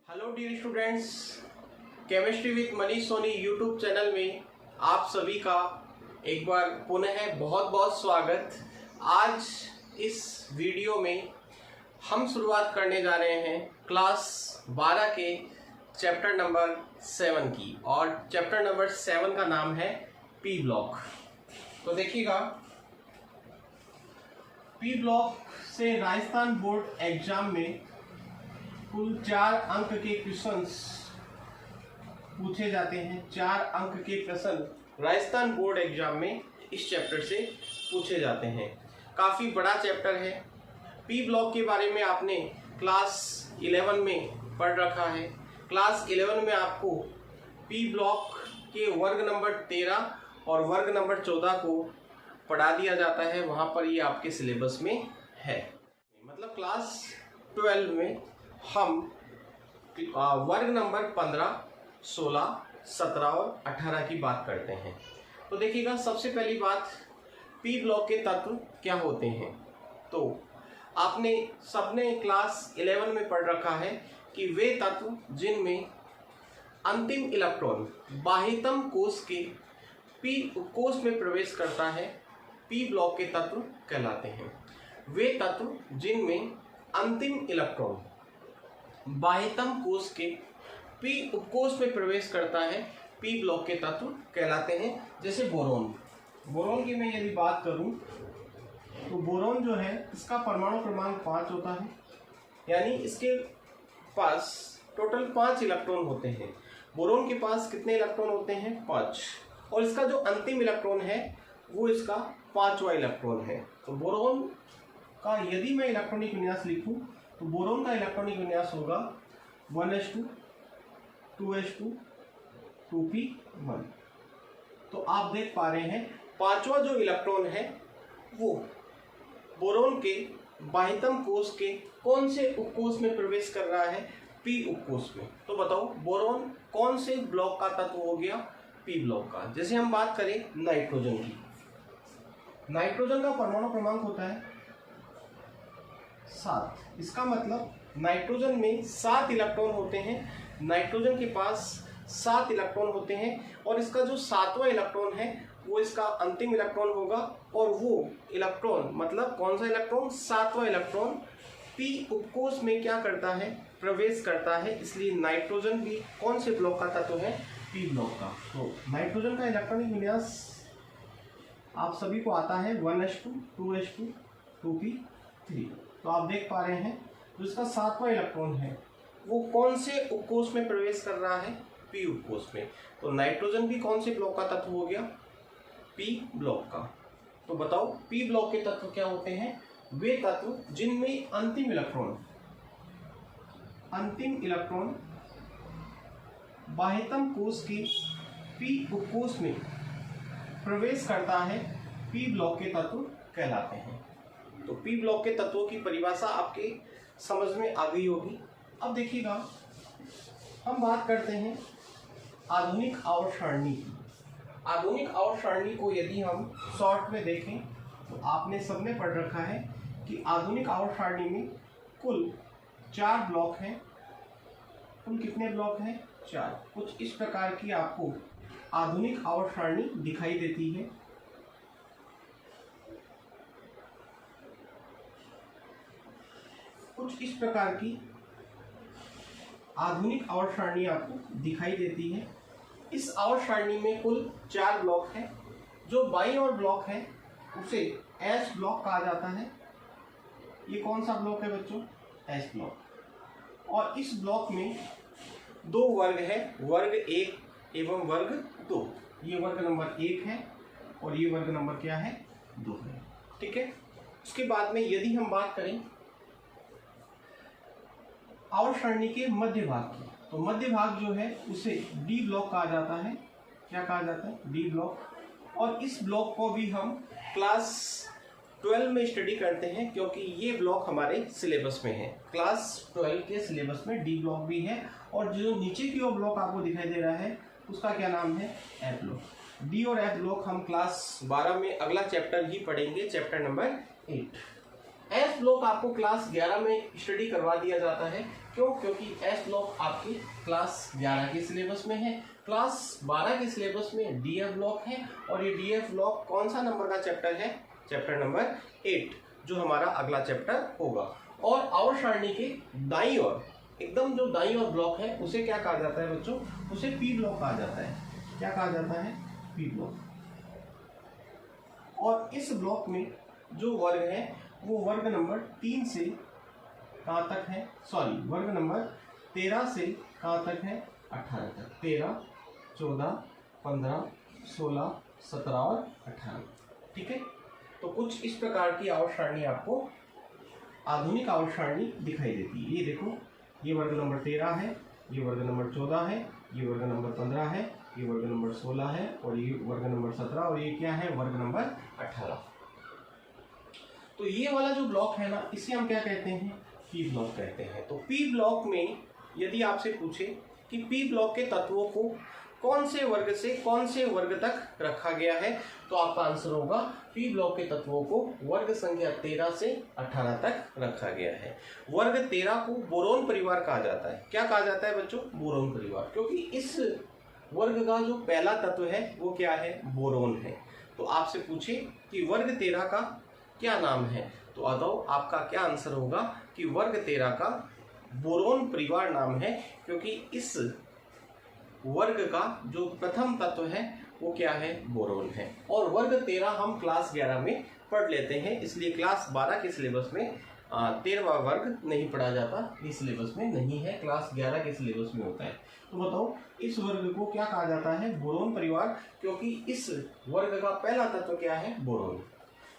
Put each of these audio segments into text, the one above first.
Hello dear students, chemistry with Manish Soni YouTube channel में आप सभी का एक बार पुनः बहुत बहुत स्वागत। आज इस वीडियो में हम शुरुआत करने जा रहे हैं क्लास 12 के चैप्टर नंबर 7 की, और चैप्टर नंबर 7 का नाम है पी ब्लॉक। तो देखिएगा, पी ब्लॉक से राजस्थान बोर्ड एग्जाम में कुल 4 अंक के क्वेश्चंस पूछे जाते हैं। 4 अंक के प्रश्न राजस्थान बोर्ड एग्जाम में इस चैप्टर से पूछे जाते हैं। काफ़ी बड़ा चैप्टर है। पी ब्लॉक के बारे में आपने क्लास 11 में पढ़ रखा है। क्लास 11 में आपको पी ब्लॉक के वर्ग नंबर 13 और वर्ग नंबर 14 को पढ़ा दिया जाता है। वहाँ पर ये आपके सिलेबस में है। मतलब क्लास 12 में हम वर्ग नंबर 15, 16, 17 और 18 की बात करते हैं। तो देखिएगा, सबसे पहली बात, पी ब्लॉक के तत्व क्या होते हैं। तो आपने सबने क्लास 11 में पढ़ रखा है कि वे तत्व जिनमें अंतिम इलेक्ट्रॉन बाह्यतम कोश के पी कोश में प्रवेश करता है, पी ब्लॉक के तत्व कहलाते हैं। वे तत्व जिनमें अंतिम इलेक्ट्रॉन बाह्यतम कोश के पी उपकोश में प्रवेश करता है, पी ब्लॉक के तत्व कहलाते हैं। जैसे बोरोन की मैं यदि बात करूं तो बोरोन जो है, इसका परमाणु क्रमांक 5 होता है, यानी इसके पास टोटल 5 इलेक्ट्रॉन होते हैं। बोरोन के पास कितने इलेक्ट्रॉन होते हैं? 5। और इसका जो अंतिम इलेक्ट्रॉन है वो इसका 5वां इलेक्ट्रॉन है। तो बोरोन का यदि मैं इलेक्ट्रॉनिक विन्यास लिखूं तो बोरोन का इलेक्ट्रॉनिक विन्यास होगा 1s2, 2s2, 2p1। तो आप देख पा रहे हैं 5वां जो इलेक्ट्रॉन है वो बोरोन के बाह्यतम कोश के कौन से उपकोश में प्रवेश कर रहा है? पी उपकोश में। तो बताओ, बोरोन कौन से ब्लॉक का तत्व हो गया? पी ब्लॉक का। जैसे हम बात करें नाइट्रोजन की, नाइट्रोजन का परमाणु क्रमांक होता है 7। इसका मतलब नाइट्रोजन में 7 इलेक्ट्रॉन होते हैं। नाइट्रोजन के पास 7 इलेक्ट्रॉन होते हैं, और इसका जो 7वां इलेक्ट्रॉन है वो इसका अंतिम इलेक्ट्रॉन होगा। और वो इलेक्ट्रॉन मतलब कौन सा इलेक्ट्रॉन? 7वां इलेक्ट्रॉन पी उपकोश में क्या करता है? प्रवेश करता है। इसलिए नाइट्रोजन भी कौन से ब्लॉक का तत्व है? पी ब्लॉक का। तो नाइट्रोजन का इलेक्ट्रॉनिक विन्यास आप सभी को आता है 1s2, 2s2, 2p3। तो आप देख पा रहे हैं जो इसका 7वां इलेक्ट्रॉन है वो कौन से उपकोश में प्रवेश कर रहा है? पी उपकोश में। तो नाइट्रोजन भी कौन से ब्लॉक का तत्व हो गया? पी ब्लॉक का। तो बताओ, पी ब्लॉक के तत्व क्या होते हैं? वे तत्व जिनमें अंतिम इलेक्ट्रॉन बाह्यतम कोश के पी उपकोश में प्रवेश करता है, पी ब्लॉक के तत्व कहलाते हैं। तो पी ब्लॉक के तत्वों की परिभाषा आपके समझ में आ गई होगी। अब देखिएगा, हम बात करते हैं आधुनिक आवर्त सारणी की। आधुनिक आवर्त सारणी को यदि हम शॉर्ट में देखें तो आपने सबने पढ़ रखा है कि आधुनिक आवर्त सारणी में कुल 4 ब्लॉक हैं। कुल कितने ब्लॉक हैं? 4। कुछ इस प्रकार की आपको आधुनिक आवर्त सारणी दिखाई देती है। कुछ इस प्रकार की आधुनिक आवर्त सारणी आपको दिखाई देती है। इस आवर्त सारणी में कुल 4 ब्लॉक हैं। जो बाईं ओर ब्लॉक है उसे एस ब्लॉक कहा जाता है। ये कौन सा ब्लॉक है बच्चों? S block. और इस ब्लॉक में 2 वर्ग है, वर्ग 1 एवं वर्ग 2। ये वर्ग नंबर 1 है और ये वर्ग नंबर क्या है? 2 है। ठीक है। उसके बाद में यदि हम बात करें आवर्त सारणी के मध्य भाग की, तो मध्य भाग जो है उसे डी ब्लॉक कहा जाता है। क्या कहा जाता है? D block. और इस ब्लॉक को भी हम क्लास 12 में स्टडी करते हैं, क्योंकि ये ब्लॉक हमारे सिलेबस में है। क्लास 12 के सिलेबस में डी ब्लॉक भी है। और जो नीचे की ओर ब्लॉक आपको दिखाई दे रहा है उसका क्या नाम है? F block. डी और एफ ब्लॉक हम क्लास 12 में अगला चैप्टर ही पढ़ेंगे, चैप्टर नंबर 8। एस ब्लॉक आपको क्लास 11 में स्टडी करवा दिया जाता है, क्यों? क्योंकि एस ब्लॉक आपके क्लास 11 के सिलेबस में है, क्लास 12 के सिलेबस में डीएफ ब्लॉक है, और ये डीएफ ब्लॉक कौन सा नंबर का चैप्टर है? चैप्टर नंबर 8, जो हमारा अगला चैप्टर होगा। और आवर्त सारणी के दाईं ओर, एकदम जो दाईं ओर ब्लॉक है, उसे क्या कहा जाता है बच्चों? उसे पी ब्लॉक कहा जाता है। क्या कहा जाता है? P block. और इस ब्लॉक में जो वर्ग है वो वर्ग नंबर 3 से कहाँ तक है? सॉरी, वर्ग नंबर 13 से कहाँ तक है? 18 तक। 13, 14, 15, 16, 17 और 18। ठीक है, तो कुछ इस प्रकार की आवर्त सारणी आपको आधुनिक आवर्त सारणी दिखाई देती है। ये देखो, ये वर्ग नंबर 13 है, ये वर्ग नंबर 14 है, ये वर्ग नंबर 15 है, ये वर्ग नंबर 16 है, और ये वर्ग नंबर 17, और ये क्या है? वर्ग नंबर 18। तो ये वाला जो ब्लॉक है ना, इसे हम क्या कहते हैं? पी ब्लॉक कहते हैं। तो पी ब्लॉक में यदि आपसे पूछे कि पी ब्लॉक के तत्वों को कौन से वर्ग से कौन से वर्ग तक रखा गया है, तो आपका आंसर होगा पी ब्लॉक के तत्वों को वर्ग संख्या 13 से 18 तक रखा गया है। वर्ग 13 को बोरोन परिवार कहा जाता है। क्या कहा जाता है बच्चों? बोरोन परिवार, क्योंकि इस वर्ग का जो पहला तत्व है वो क्या है? बोरोन है। तो आपसे पूछे कि वर्ग 13 का क्या नाम है, तो बताओ आपका क्या आंसर होगा कि वर्ग 13 का बोरोन परिवार नाम है, क्योंकि इस वर्ग का जो प्रथम तत्व है वो क्या है? बोरोन है। और वर्ग 13 हम क्लास 11 में पढ़ लेते हैं, इसलिए क्लास 12 के सिलेबस में 13वां वर्ग नहीं पढ़ा जाता, इस सिलेबस में नहीं है, क्लास 11 के सिलेबस में होता है। तो बताओ इस वर्ग को क्या कहा जाता है? बोरोन परिवार, क्योंकि इस वर्ग का पहला तत्व क्या है? बोरोन।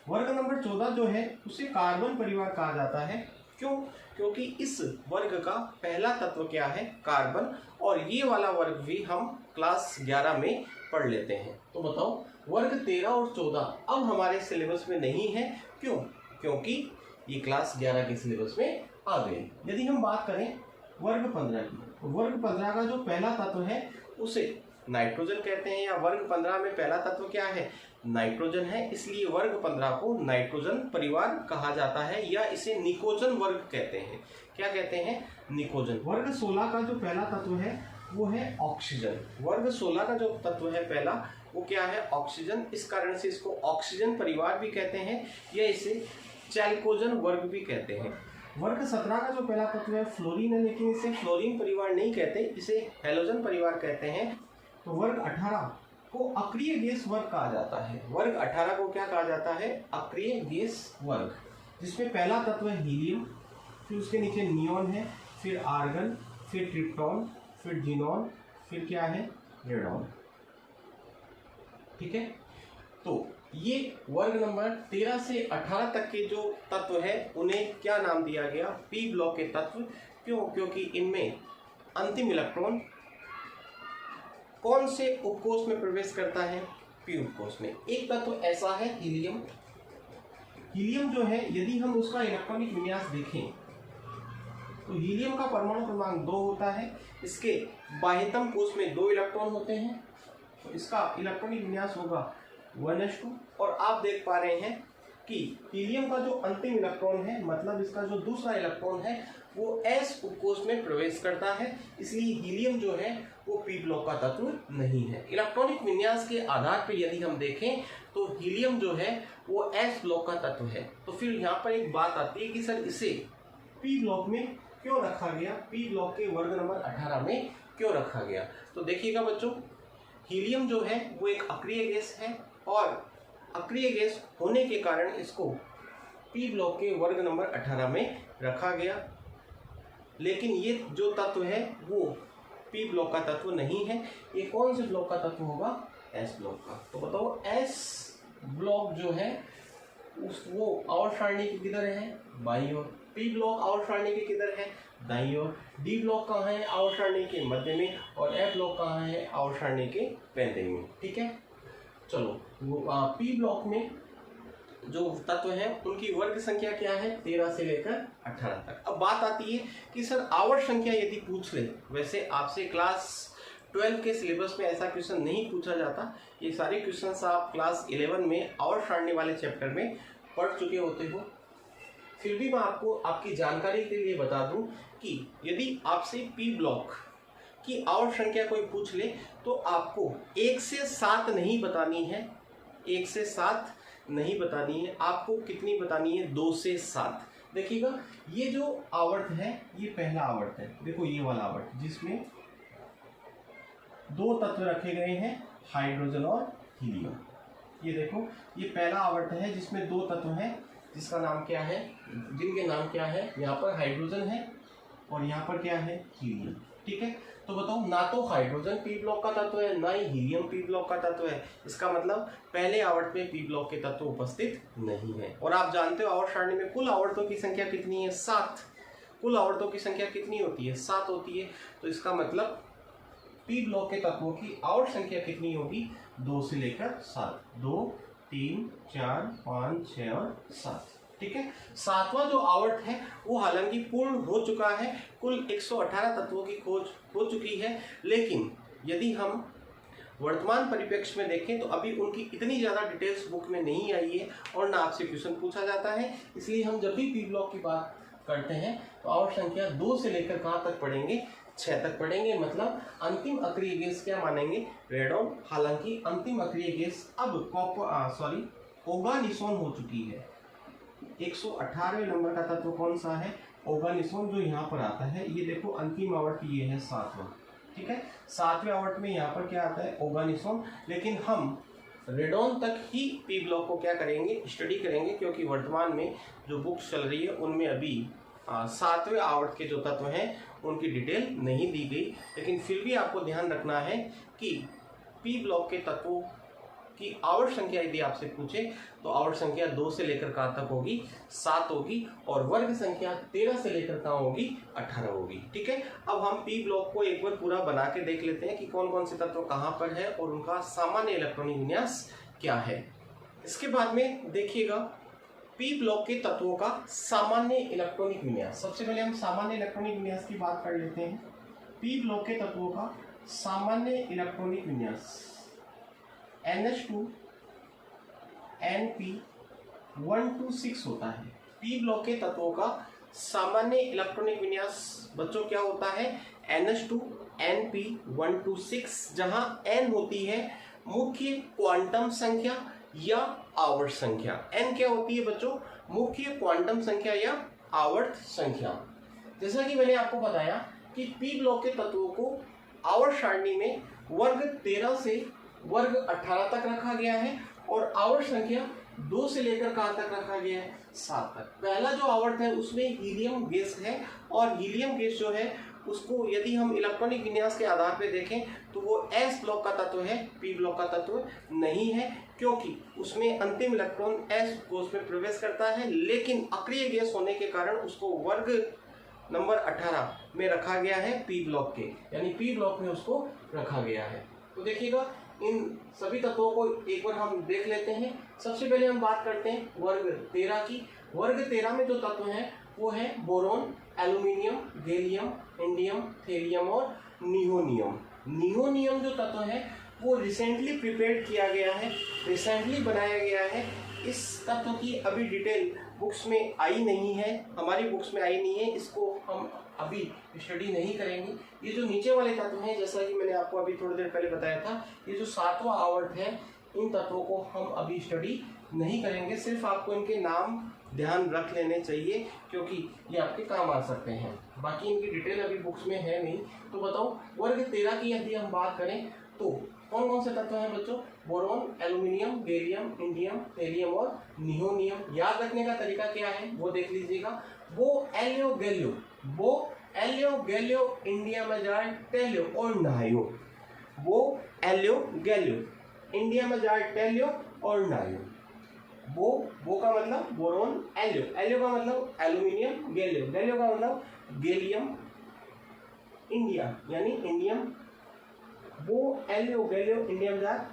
वर्ग नंबर 14 जो है उसे कार्बन परिवार कहा जाता है। क्यों? क्योंकि इस वर्ग का पहला तत्व क्या है? कार्बन। और ये वाला वर्ग भी हम क्लास 11 में पढ़ लेते हैं। तो बताओ वर्ग 13 और 14 अब हमारे सिलेबस में नहीं है। क्यों? क्योंकि ये क्लास 11 के सिलेबस में आ गए। यदि हम बात करें वर्ग 15 की, तो वर्ग 15 का जो पहला तत्व है उसे नाइट्रोजन कहते हैं, या वर्ग 15 में पहला तत्व क्या है? नाइट्रोजन है, इसलिए वर्ग 15 को नाइट्रोजन परिवार कहा जाता है, या इसे निकोजन वर्ग कहते हैं। क्या कहते हैं? निकोजन। वर्ग 16 का जो पहला तत्व है वो है ऑक्सीजन। वर्ग 16 का जो तत्व है पहला वो क्या है? ऑक्सीजन। इस कारण से इसको ऑक्सीजन परिवार भी कहते हैं, या इसे चैल्कोजन वर्ग भी कहते हैं। वर्ग 17 का जो पहला तत्व है फ्लोरीन है, लेकिन इसे फ्लोरीन परिवार नहीं कहते, इसे हैलोजन परिवार कहते हैं। तो वर्ग 18 को अक्रिय गैस वर्ग कहा जाता है। वर्ग 18 को क्या कहा जाता है? अक्रिय गैस वर्ग, जिसमें पहला तत्व है हीलियम, फिर उसके नीचे नियॉन है, फिर आर्गन, फिर ट्रिप्टॉन, फिर जीनॉन, फिर क्या है? रेडॉन। ठीक है, तो ये वर्ग नंबर 13 से 18 तक के जो तत्व है उन्हें क्या नाम दिया गया? पी ब्लॉक के तत्व। क्यों? क्योंकि इनमें अंतिम इलेक्ट्रॉन कौन से उपकोष में प्रवेश करता है? पी उपकोष में। एक तत्व ऐसा है हीलियम। हीलियम जो है यदि हम उसका इलेक्ट्रॉनिक विन्यास देखें तो हीलियम का परमाणु क्रमांक 2 होता है, इसके बाह्यतम कोष में 2 इलेक्ट्रॉन होते हैं, तो इसका इलेक्ट्रॉनिक विन्यास होगा 1s2। और आप देख पा रहे हैं कि हीलियम का जो अंतिम इलेक्ट्रॉन है, मतलब इसका जो दूसरा इलेक्ट्रॉन है वो s उपकोष में प्रवेश करता है, इसलिए हीलियम जो है वो पी ब्लॉक का तत्व नहीं है। इलेक्ट्रॉनिक विन्यास के आधार पर यदि हम देखें तो हीलियम जो है वो s ब्लॉक का तत्व है। तो फिर यहाँ पर एक बात आती है कि सर इसे पी ब्लॉक में क्यों रखा गया? पी ब्लॉक के वर्ग नंबर 18 में क्यों रखा गया? तो देखिएगा बच्चों, हीलियम जो है वो एक अक्रिय गैस है, और अक्रिय गैस होने के कारण इसको पी ब्लॉक के वर्ग नंबर 18 में रखा गया। लेकिन ये जो तत्व है वो पी ब्लॉक का तत्व नहीं है। ये कौन से ब्लॉक का तत्व होगा? एस ब्लॉक का। तो बताओ एस ब्लॉक जो है वो आवर्त सारणी के किधर है? बाईं ओर। पी ब्लॉक आवर्त सारणी के किधर है? दाईं ओर। डी ब्लॉक कहाँ है? आवर्त सारणी के मध्य में। और एफ ब्लॉक कहाँ है? आवर्त सारणी के पहले में। ठीक है, चलो पी ब्लॉक में जो तत्व है उनकी वर्ग संख्या क्या है? 13 से लेकर 18 तक। अब बात आती है कि सर आवर्त संख्या यदि पूछ ले, वैसे आपसे क्लास 12 के सिलेबस में ऐसा क्वेश्चन नहीं पूछा जाता, ये सारे क्वेश्चंस आप क्लास 11 में आवर्त सारणी वाले चैप्टर में पढ़ चुके होते हो। फिर भी मैं आपको आपकी जानकारी के लिए बता दूं कि यदि आपसे पी ब्लॉक की आवर्त संख्या कोई पूछ ले तो आपको 1 से 7 नहीं बतानी है, 1 से 7 नहीं बतानी है, आपको कितनी बतानी है, 2 से 7। देखिएगा ये जो आवर्त है ये पहला आवर्त है, देखो ये वाला आवर्त जिसमें 2 तत्व रखे गए हैं, हाइड्रोजन और हीलियम। ये देखो ये पहला आवर्त है जिसमें 2 तत्व हैं, जिसका नाम क्या है, जिनके नाम क्या है, यहाँ पर हाइड्रोजन है और यहाँ पर क्या है, हीलियम। ठीक है, तो बताओ ना तो हाइड्रोजन पी ब्लॉक का तत्व है ना ही हीलियम पी ब्लॉक का तत्व है, इसका मतलब पहले आवर्त में पी ब्लॉक के तत्व उपस्थित नहीं है। और आप जानते हो आवर्त सारणी में कुल आवर्तों की संख्या कितनी है, 7। कुल आवर्तों की संख्या कितनी होती है, 7 होती है। तो इसका मतलब पी ब्लॉक के तत्वों की आवर्त संख्या कितनी होगी, 2 से लेकर 7, 2, 3, 4, 5, 6 और 7। ठीक है, 7वां जो आवर्त है वो हालांकि पूर्ण हो चुका है, कुल 118 तत्वों की खोज हो चुकी है, लेकिन यदि हम वर्तमान परिप्रेक्ष्य में देखें तो अभी उनकी इतनी ज़्यादा डिटेल्स बुक में नहीं आई है और ना आपसे क्वेश्चन पूछा जाता है। इसलिए हम जब भी पी ब्लॉक की बात करते हैं तो आवर्त संख्या 2 से लेकर कहाँ तक पढ़ेंगे, 6 तक पढ़ेंगे। मतलब अंतिम अक्रिय गैस क्या मानेंगे, रेडॉन। हालांकि अंतिम अक्रिय गैस अब ओगानिसोन हो चुकी है। 118वें नंबर का तत्व कौन सा है, ओगानिसोन, जो यहाँ पर आता है। ये देखो अंतिम आवर्त ये है 7वां। ठीक है, 7वें आवर्त में यहाँ पर क्या आता है, ओगानिसोन। लेकिन हम रेडॉन तक ही पी ब्लॉक को क्या करेंगे, स्टडी करेंगे, क्योंकि वर्तमान में जो बुक्स चल रही है उनमें अभी 7वें आवर्त के जो तत्व हैं उनकी डिटेल नहीं दी गई। लेकिन फिर भी आपको ध्यान रखना है कि पी ब्लॉक के तत्वों की आवर्त संख्या यदि आपसे पूछे तो आवर्त संख्या 2 से लेकर कहाँ तक होगी, 7 होगी, और वर्ग संख्या 13 से लेकर कहाँ होगी, 18 होगी। ठीक है, अब हम पी ब्लॉक को एक बार पूरा बना के देख लेते हैं कि कौन कौन से तत्व कहाँ पर है और उनका सामान्य इलेक्ट्रॉनिक विन्यास क्या है। इसके बाद में देखिएगा पी ब्लॉक के तत्वों का सामान्य इलेक्ट्रॉनिक विन्यास। सबसे पहले हम सामान्य इलेक्ट्रॉनिक विन्यास की बात कर लेते हैं। पी ब्लॉक के तत्वों का सामान्य इलेक्ट्रॉनिक विन्यास NH2 NP 126 होता है। पी ब्लॉक के तत्वों का सामान्य इलेक्ट्रॉनिक विन्यास बच्चों क्या होता है, NH2 NP 126, जहां N होती है मुख्य क्वांटम संख्या या आवर्त संख्या। N क्या होती है बच्चों, मुख्य क्वांटम संख्या या आवर्त संख्या। जैसा कि मैंने आपको बताया कि पी ब्लॉक के तत्वों को आवर्त सारणी में वर्ग 13 से वर्ग 18 तक रखा गया है और आवर्त संख्या 2 से लेकर कहाँ तक रखा गया है, 7 तक। पहला जो आवर्त है उसमें हीलियम गैस है और हीलियम गैस जो है उसको यदि हम इलेक्ट्रॉनिक विन्यास के आधार पर देखें तो वो एस ब्लॉक का तत्व है, पी ब्लॉक का तत्व नहीं है, क्योंकि उसमें अंतिम इलेक्ट्रॉन एस कोष में प्रवेश करता है। लेकिन अक्रिय गैस होने के कारण उसको वर्ग नंबर 18 में रखा गया है पी ब्लॉक के, यानी पी ब्लॉक में उसको रखा गया है। तो देखिएगा इन सभी तत्वों को एक बार हम देख लेते हैं। सबसे पहले हम बात करते हैं वर्ग 13 की। वर्ग 13 में जो तत्व हैं वो है boron, aluminium, gallium, indium, thorium और नियोनियम। नियोनियम जो तत्व है वो रिसेंटली प्रिपेयर्ड किया गया है, रिसेंटली बनाया गया है। इस तत्व की अभी डिटेल बुक्स में आई नहीं है, हमारी बुक्स में आई नहीं है, इसको हम अभी स्टडी नहीं करेंगे। ये जो नीचे वाले तत्व हैं, जैसा कि मैंने आपको अभी थोड़ी देर पहले बताया था, ये जो 7वां आवर्त है इन तत्वों को हम अभी स्टडी नहीं करेंगे। सिर्फ आपको इनके नाम ध्यान रख लेने चाहिए क्योंकि ये आपके काम आ सकते हैं, बाकी इनकी डिटेल अभी बुक्स में है नहीं। तो बताओ वर्ग 13 की यदि हम बात करें तो कौन कौन से तत्व हैं बच्चों, boron, aluminium, gallium, indium, thorium और नियोनियम। याद रखने का तरीका क्या है वो देख लीजिएगा। वो एलियो गैलियो, इंडियम अजार, टेलियो और नायो। वो एलियो गैलियो, इंडियम अजार, टेलियो और नायो। वो का मतलब बोरोन, एलियो का मतलब एल्यूमिनियम, गैलियो का मतलब गैलियम, इंडिया यानी इंडियम। वो एलियो गैलियो, इंडियम अजार,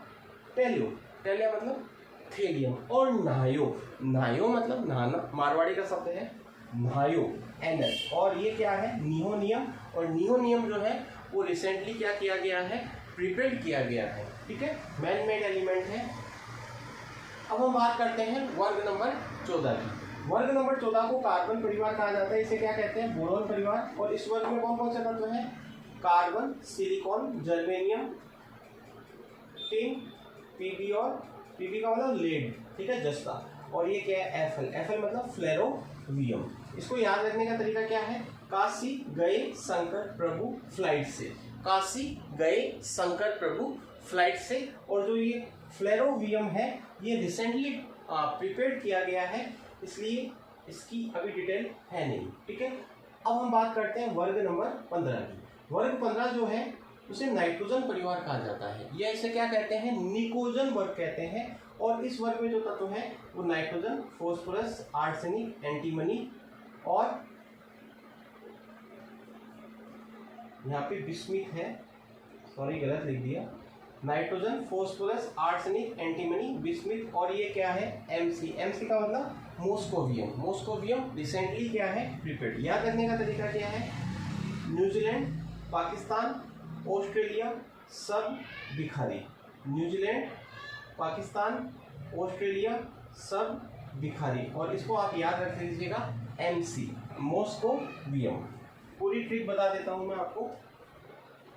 टेलियो मतलब थेलियम और नायो मतलब नहाना, मारवाड़ी का शब्द है नायो, NH। और ये क्या है, नियोनियम। और नियोनियम जो है वो रिसेंटली क्या किया गया है, प्रिपेयर्ड किया गया है। ठीक है, मैन मेड एलिमेंट है। अब हम बात करते हैं वर्ग नंबर 14 की। वर्ग नंबर 14 को कार्बन परिवार कहा जाता है, इसे क्या कहते हैं, बोरोन परिवार। और इस वर्ग में कौन कौन से तत्व हैं, carbon, silicon, germanium, tin, Pb और पीबी का मतलब लेड, ठीक है, जस्ता। और ये क्या है, एफएल, एफएल मतलब फ्लेरोवियम। इसको याद रखने का तरीका क्या है, काशी गए शंकर प्रभु फ्लाइट से, काशी गए शंकर प्रभु फ्लाइट से। और जो ये फ्लेरोवियम है ये रिसेंटली प्रिपेयर किया गया है, इसलिए इसकी अभी डिटेल है नहीं, ठीक है। अब हम बात करते हैं वर्ग नंबर 15 की। वर्ग 15 जो है उसे नाइट्रोजन परिवार कहा जाता है, या इसे क्या कहते हैं, निकोजन वर्ग कहते हैं। और इस वर्ग में जो तत्व है वो नाइट्रोजन, फास्फोरस, आर्सेनिक, एंटीमनी और यहाँ पे बिस्मिथ है, सॉरी गलत लिख दिया, nitrogen, phosphorus, arsenic, antimony, bismuth. और ये क्या है, एमसी, एमसी का मतलब मोस्कोवियम, मोस्कोवियम रिसेंटली क्या है, प्रिपेयर्ड। याद रखने का तरीका क्या है, न्यूजीलैंड, पाकिस्तान, ऑस्ट्रेलिया सब भिखारी, न्यूजीलैंड, पाकिस्तान, ऑस्ट्रेलिया सब भिखारी। और इसको आप याद रख लीजिएगा, एमसी, मोस्कोवियम। पूरी ट्रिक बता देता हूँ मैं आपको,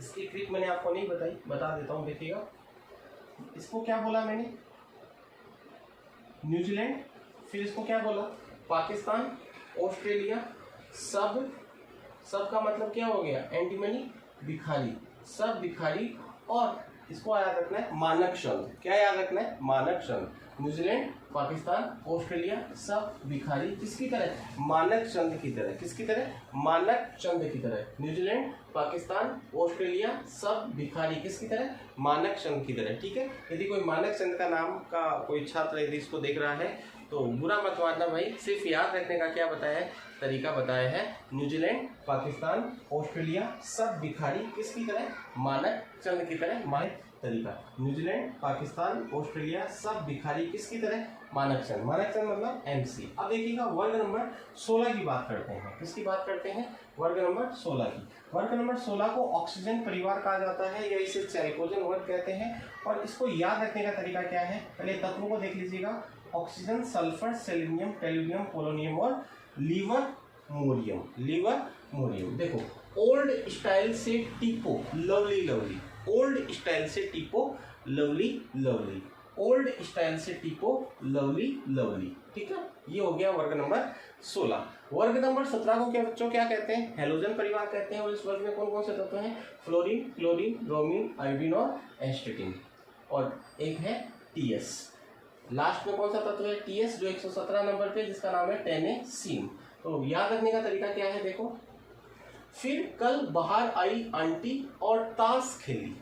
इसकी ट्रिक मैंने आपको नहीं बताई, बता देता हूँ, देखिएगा। इसको क्या बोला मैंने, न्यूजीलैंड, फिर इसको क्या बोला, पाकिस्तान, ऑस्ट्रेलिया सब, सब का मतलब क्या हो गया, एंटीमनी, भिखारी, सब भिखारी। और इसको याद रखना है मानक शब्द, क्या याद रखना है, मानक शब्द। न्यूजीलैंड, पाकिस्तान, ऑस्ट्रेलिया सब भिखारी, किसकी तरह, मानक चंद की तरह, किसकी तरह, मानक चंद की तरह। न्यूजीलैंड, पाकिस्तान, ऑस्ट्रेलिया सब भिखारी, किसकी तरह, मानक चंद की तरह, ठीक है। यदि कोई मानक चंद का नाम का कोई छात्र यदि इसको देख रहा है तो बुरा मत मानना भाई, सिर्फ याद रखने का क्या बताया है, तरीका बताया है। न्यूजीलैंड, पाकिस्तान, ऑस्ट्रेलिया सब भिखारी, किसकी तरह, मानक चंद की तरह, मानक तरीका। न्यूजीलैंड, पाकिस्तान, ऑस्ट्रेलिया सब भिखारी, किसकी तरह, मानक चंद, मानक चंद मतलब एमसी। अब देखिएगा वर्ग नंबर 16 की बात करते हैं, किसकी बात करते हैं, वर्ग नंबर 16 की। वर्ग नंबर 16 को ऑक्सीजन परिवार कहा जाता है, या इसे चाइकोजन वर्ग कहते हैं। और इसको याद रखने का तरीका क्या है, पहले तत्वों को देख लीजिएगा, oxygen, sulphur, selenium, tellurium, polonium और लीवर मोरियम, लीवर मोरियम। देखो, ओल्ड स्टाइल से टीपो लवली लवली, ओल्ड स्टाइल से टीपो लवली लवली, ओल्ड स्टाइल से टीपो लवली लवली, ठीक है। ये हो गया वर्ग नंबर 16। वर्ग नंबर 17 को क्या बच्चों क्या कहते हैं, हेलोजन परिवार कहते हैं। और इस वर्ग में कौन कौन से तत्व हैं, फ्लोरीन, क्लोरीन, ब्रोमीन, आयोडीन और एस्टेटिन। और एक है टीएस, लास्ट में कौन सा तत्व है, टीएस, जो 117 नंबर पे, जिसका नाम है टेनेसीन। तो याद रखने का तरीका क्या है, देखो, फिर कल बाहर आई आंटी और ताश खेली,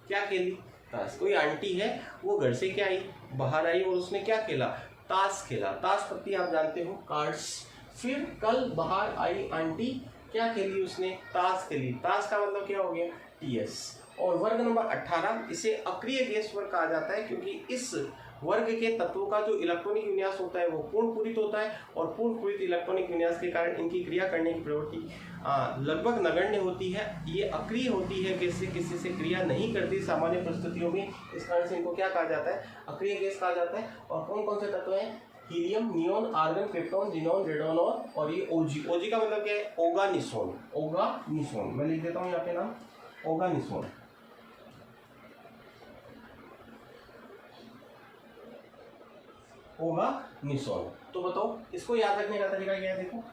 क्या खेली, ताश। कोई आंटी है वो घर से क्या आई, बाहर आई और उसने क्या खेला, ताश खेला, ताश पत्ती आप जानते हो, कार्ड्स। फिर कल बाहर आई आंटी, क्या खेली उसने, ताश खेली, ताश का मतलब क्या हो गया, टीएस। और वर्ग नंबर 18, इसे अक्रिय गैस वर्ग कहा जाता है, क्योंकि इस वर्ग के तत्वों का जो इलेक्ट्रॉनिक विन्यास होता है वो पूर्ण पूरित होता है। और पूर्ण पूरित इलेक्ट्रॉनिक विन्यास के कारण इनकी क्रिया करने की प्रवृत्ति लगभग नगण्य होती है। ये अक्रिय होती है, किसी से क्रिया नहीं करती सामान्य परिस्थितियों में, इस कारण से इनको क्या कहा जाता है, अक्रिय गैस कहा जाता है। और कौन कौन से तत्व हैं, helium, neon, argon, krypton, xenon, radon और ये ओजी। ओजी का मतलब क्या है, ओगानिसोन, ओगानिसोन। मैं लिख देता हूँ यहाँ पे नाम, ओगानिसोन, ओगानिसोन। तो बताओ इसको याद रखने का तरीका क्या है, देखो,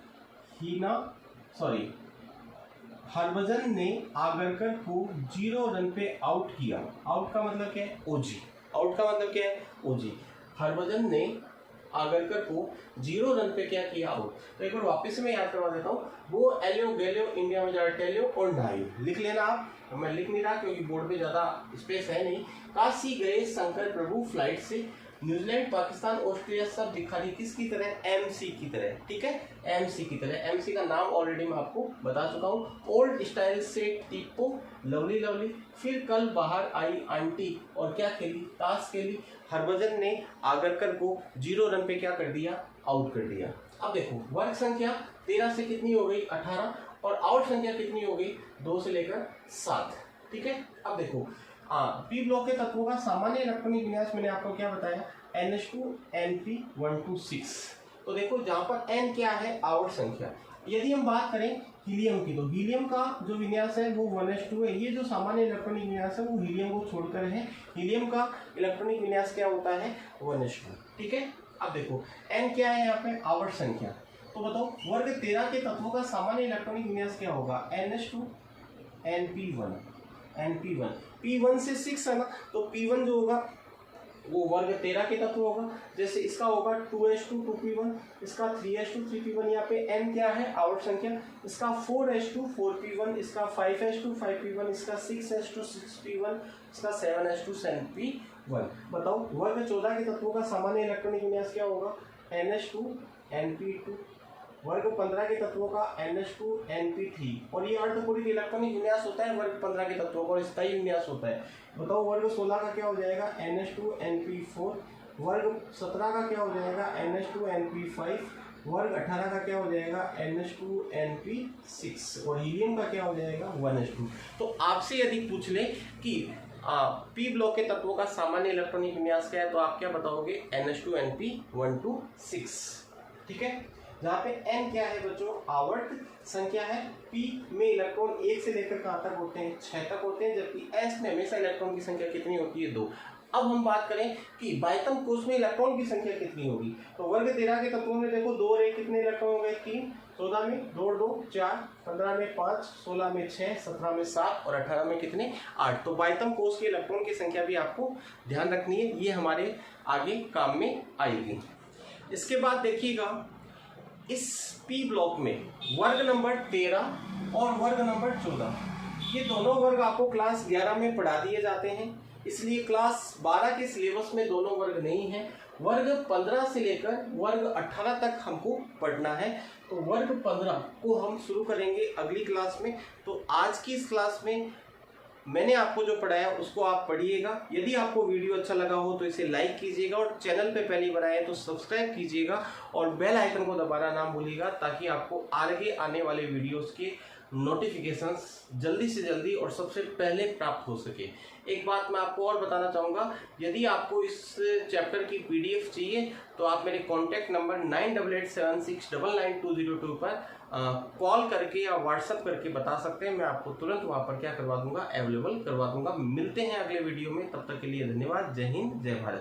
हरभजन ने आगरकर को 0 रन पे आउट किया। आउट का मतलब क्या है, ओजी, आउट का मतलब क्या है, ओजी। हरभजन ने आगरकर को 0 रन पे क्या किया, आउट। तो एक बार वापस से मैं याद करवा देता हूँ, वो एलियो गैलियो इंडिया में जा टेलियो और डायो, लिख लेना आप, मैं लिख नहीं रहा क्योंकि बोर्ड पे ज्यादा स्पेस है नहीं। काशी गए शंकर प्रभु फ्लाइट से, न्यूजीलैंड, पाकिस्तान, ऑस्ट्रेलिया सब भिखारी, किसकी तरह, एमसी की तरह, ठीक है, एमसी की तरह। एमसी का नाम ऑलरेडी मैं आपको बता चुका हूँ। ओल्ड स्टाइल से टीपो लवली लवली, फिर कल बाहर आई आंटी और क्या खेली, ताश खेली। हरभजन ने आगरकर को 0 रन पे क्या कर दिया, आउट कर दिया। अब देखो वर्ग संख्या 13 से कितनी हो गई, 18, और आउट संख्या कितनी हो गई, 2 से लेकर 7, ठीक है। अब देखो पी ब्लॉक के तत्वों का सामान्य इलेक्ट्रॉनिक विन्यास मैंने आपको क्या बताया, NH2 NP126, तो देखो जहां पर n क्या है, आवर्त संख्या। यदि हम बात करें हीलियम की, तो हीलियम का जो विन्यास है वो 1s2 है। ये जो सामान्य इलेक्ट्रॉनिक विन्यास है वो हीलियम को छोड़कर है। हीलियम का इलेक्ट्रॉनिक विन्यास क्या होता है, 1s2। ठीक है, अब देखो n क्या है यहाँ पे, आवर्त संख्या। तो बताओ वर्ग 13 के तत्वों का सामान्य इलेक्ट्रॉनिक विन्यास क्या होगा, ns2 np1 np1। p1 से 6 है ना, तो p1 जो होगा वो वर्ग 13 के तत्व होगा। जैसे इसका होगा 2s2 2p1, इसका 3s2 3p1। यहाँ पे n क्या है, आवर्त संख्या। इसका 4s2 4p1, इसका 5s2 5p1, इसका 6s2 6p1, इसका 7s2 7p1। बताओ वर्ग 14 के तत्वों का सामान्य इलेक्ट्रॉनिक विन्यास क्या होगा, ns2 np2। वर्ग 15 के तत्वों का ns2 np3। और ये अर्धपूरित इलेक्ट्रॉनिक विन्यास होता है वर्ग 15 के तत्वों का, और स्थायी विन्यास होता है। बताओ वर्ग 16 का क्या हो जाएगा, ns2 np4। वर्ग 17 का क्या हो जाएगा, ns2 np5। वर्ग 18 का क्या हो जाएगा, ns2 np6। और हीलियम का क्या हो जाएगा, 1s2। तो आपसे यदि पूछ ले कि पी ब्लॉक के तत्वों का सामान्य इलेक्ट्रॉनिक विन्यास क्या है, तो आप क्या बताओगे, ns2 np1 to 6। ठीक है, जहाँ पे n क्या है बच्चों, आवर्त संख्या है। p में इलेक्ट्रॉन 1 से लेकर कहाँ तक होते हैं, 6 तक होते हैं, जबकि s में हमेशा इलेक्ट्रॉन की संख्या कितनी होती है, 2। अब हम बात करें कि बाह्यतम कोश में इलेक्ट्रॉन की संख्या कितनी होगी, तो वर्ग 13 के तत्वों में देखो 2 और 1 कितने इलेक्ट्रॉन हो गए, 3। 14 में 2 और 2 4, 15 में 5, 16 में 6, 17 में 7 और 18 में कितने, 8। तो बाह्यतम कोश के इलेक्ट्रॉन की संख्या भी आपको ध्यान रखनी है, ये हमारे आगे काम में आएगी। इसके बाद देखिएगा इस पी ब्लॉक में वर्ग नंबर 13 और वर्ग नंबर 14, ये दोनों वर्ग आपको क्लास 11 में पढ़ा दिए जाते हैं, इसलिए क्लास 12 के सिलेबस में दोनों वर्ग नहीं है। वर्ग 15 से लेकर वर्ग 18 तक हमको पढ़ना है। तो वर्ग 15 को हम शुरू करेंगे अगली क्लास में। तो आज की इस क्लास में मैंने आपको जो पढ़ाया उसको आप पढ़िएगा। यदि आपको वीडियो अच्छा लगा हो तो इसे लाइक कीजिएगा, और चैनल पे पहली बार आए तो सब्सक्राइब कीजिएगा, और बेल आइकन को दबाना ना भूलिएगा, ताकि आपको आगे आने वाले वीडियोस के नोटिफिकेशंस जल्दी से जल्दी और सबसे पहले प्राप्त हो सके। एक बात मैं आपको और बताना चाहूँगा, यदि आपको इस चैप्टर की PDF चाहिए तो आप मेरे कॉन्टैक्ट नंबर 9886999202 पर कॉल करके या व्हाट्सएप करके बता सकते हैं। मैं आपको तुरंत वहाँ पर क्या करवा दूंगा, अवेलेबल करवा दूंगा। मिलते हैं अगले वीडियो में, तब तक के लिए धन्यवाद। जय हिंद, जय भारत।